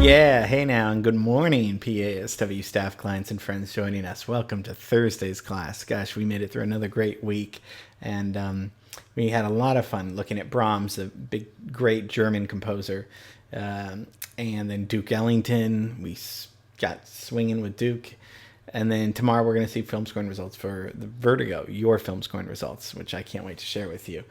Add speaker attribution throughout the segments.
Speaker 1: Yeah, hey now, and good morning, PASW staff, clients, and friends joining us. Welcome to Thursday's class. Gosh, we made it through another great week, and we had a lot of fun looking at Brahms, a big, great German composer, and then Duke Ellington. Got swinging with Duke. And then tomorrow we're going to see film scoring results for the Vertigo, your film scoring results, which I can't wait to share with you.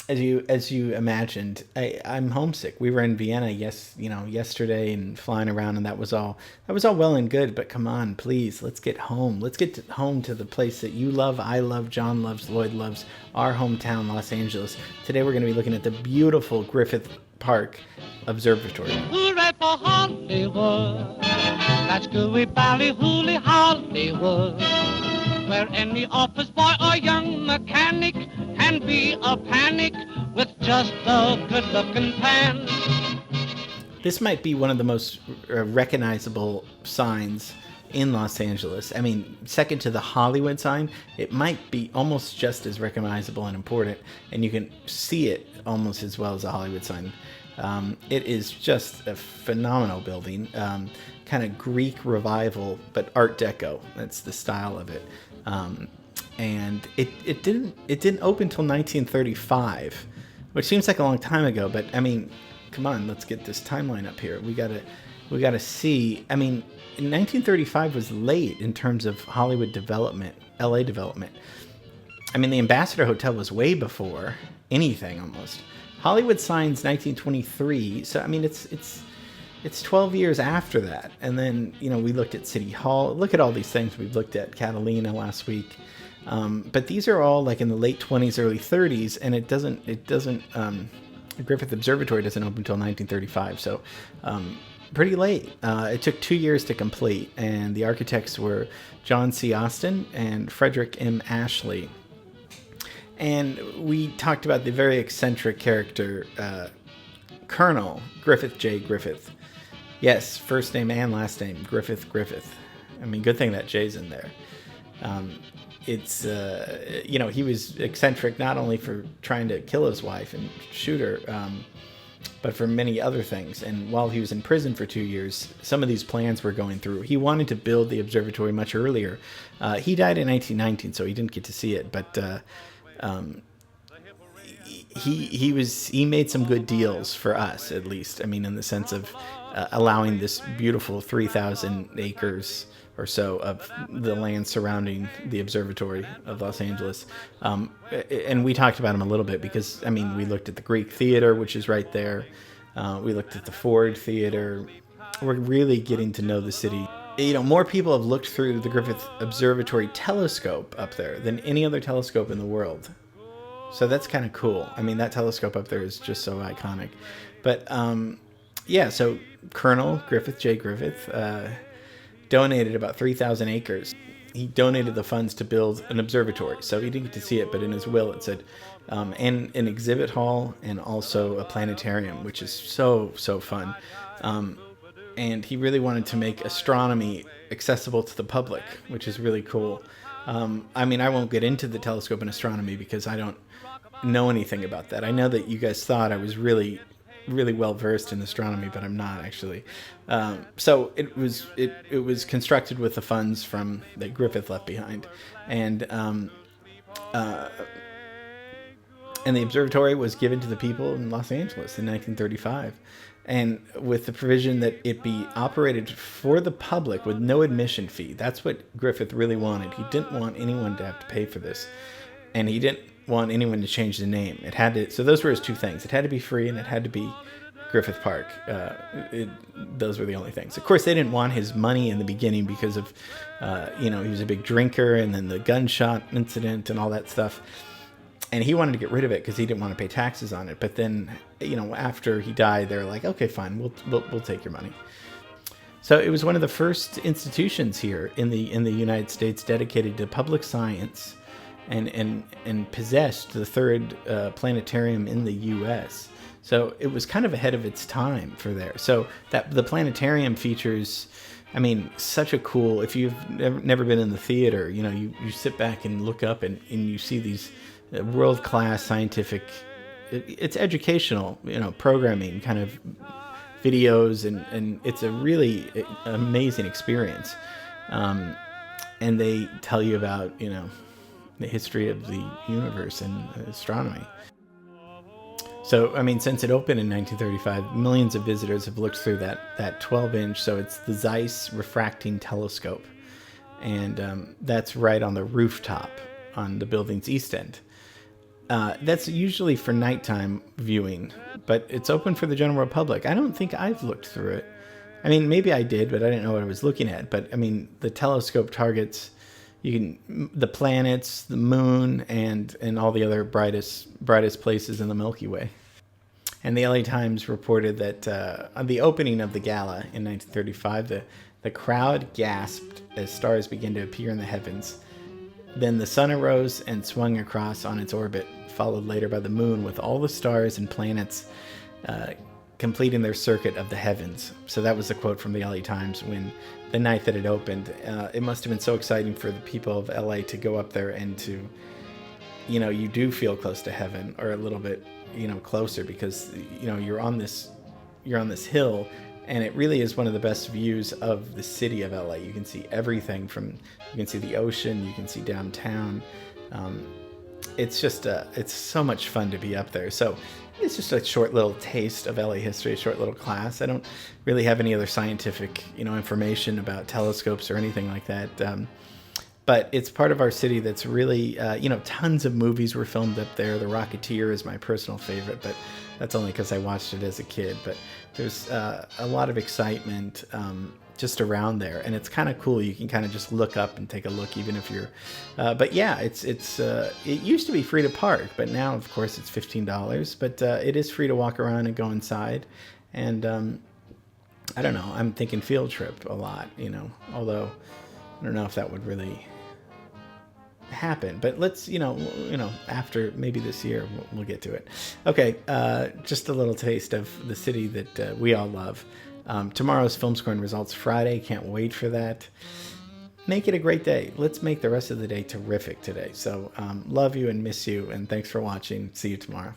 Speaker 1: As you imagined, I'm homesick. We were in Vienna yesterday and flying around, and that was all well and good. But come on, please, let's get home. Let's get home to the place that you love, I love, John loves, Lloyd loves, our hometown, Los Angeles. Today we're going to be looking at the beautiful Griffith Park Observatory.
Speaker 2: Hooray for Hollywood! That's gooey ballyhooly Hollywood, where any office boy or young mechanic can be a panic with just a good-looking pan.
Speaker 1: This might be one of the most recognizable signs in Los Angeles. I mean, second to the Hollywood sign, it might be almost just as recognizable and important, and you can see it almost as well as a Hollywood sign. It is just a phenomenal building, kind of Greek revival, but Art Deco. That's the style of it. And it didn't open till 1935, which seems like a long time ago. But I mean, come on, let's get this timeline up here. We gotta see. I mean, 1935 was late in terms of Hollywood development, LA development. I mean, the Ambassador Hotel was way before anything almost. Hollywood signs 1923, so I mean it's 12 years after that. And then we looked at City Hall. Look at all these things. We've looked at Catalina last week, but these are all like in the late 20s, early 30s, and it doesn't. Griffith Observatory doesn't open until 1935, so pretty late. It took 2 years to complete, and the architects were John C. Austin and Frederick M. Ashley. And we talked about the very eccentric character, Colonel Griffith J. Griffith. Yes, first name and last name, Griffith. I mean, good thing that J's in there. He was eccentric not only for trying to kill his wife and shoot her, but for many other things. And while he was in prison for 2 years, some of these plans were going through. He wanted to build the observatory much earlier. He died in 1919, so he didn't get to see it, but he made some good deals for us, at least. I mean, in the sense of allowing this beautiful 3,000 acres or so of the land surrounding the Observatory of Los Angeles. And we talked about him a little bit because, I mean, we looked at the Greek Theater, which is right there. We looked at the Ford Theater. We're really getting to know the city. More people have looked through the Griffith Observatory telescope up there than any other telescope in the world. So that's kind of cool. I mean, that telescope up there is just so iconic. But, so Colonel Griffith J. Griffith donated about 3,000 acres. He donated the funds to build an observatory. So he didn't get to see it, but in his will it said, and an exhibit hall and also a planetarium, which is so fun. And he really wanted to make astronomy accessible to the public, which is really cool. I mean, I won't get into the telescope and astronomy because I don't know anything about that. I know that you guys thought I was really well versed in astronomy, but I'm not actually. So it was constructed with the funds from that Griffith left behind, and the observatory was given to the people in Los Angeles in 1935. And with the provision that it be operated for the public with no admission fee. That's what Griffith really wanted. He didn't want anyone to have to pay for this. And he didn't want anyone to change the name. So those were his two things. It had to be free and it had to be Griffith Park. Those were the only things. Of course, they didn't want his money in the beginning because of, he was a big drinker and then the gunshot incident and all that stuff. And he wanted to get rid of it because he didn't want to pay taxes on it. But then, after he died, they were like, okay, fine, we'll take your money. So it was one of the first institutions here in the United States dedicated to public science, and possessed the third planetarium in the U.S. So it was kind of ahead of its time for there. So that the planetarium features, I mean, such a cool. If you've never been in the theater, you sit back and look up and you see these world-class scientific, it's educational, programming kind of videos, and it's a really amazing experience. And they tell you about, the history of the universe and astronomy. So, I mean, since it opened in 1935, millions of visitors have looked through that 12-inch, so it's the Zeiss refracting telescope. And that's right on the rooftop on the building's east end. That's usually for nighttime viewing, but it's open for the general public. I don't think I've looked through it. I mean, maybe I did, but I didn't know what I was looking at. But, I mean, the telescope targets the planets, the moon, and all the other brightest places in the Milky Way. And the LA Times reported that on the opening of the gala in 1935, the crowd gasped as stars began to appear in the heavens. Then the sun arose and swung across on its orbit, followed later by the moon, with all the stars and planets completing their circuit of the heavens. So that was a quote from the LA Times when the night that it opened. It must have been so exciting for the people of LA to go up there and to, you do feel close to heaven, or a little bit, closer, because, you're on this hill, and it really is one of the best views of the city of LA. You can see everything you can see the ocean, you can see downtown. It's just, it's so much fun to be up there. So it's just a short little taste of LA history, a short little class. I don't really have any other scientific, information about telescopes or anything like that. But it's part of our city that's really, tons of movies were filmed up there. The Rocketeer is my personal favorite, but that's only because I watched it as a kid. But there's a lot of excitement just around there, and it's kind of cool. You can kind of just look up and take a look, even if you're. But yeah, it used to be free to park, but now, of course, it's $15. But it is free to walk around and go inside, and I don't know. I'm thinking field trip a lot, although I don't know if that would really happen, but let's after maybe this year we'll get to it. Okay, just a little taste of the city that we all love. Tomorrow's film scoring results Friday. Can't wait for that. Make it a great day. Let's make the rest of the day terrific today. So love you and miss you, and thanks for watching. See you tomorrow.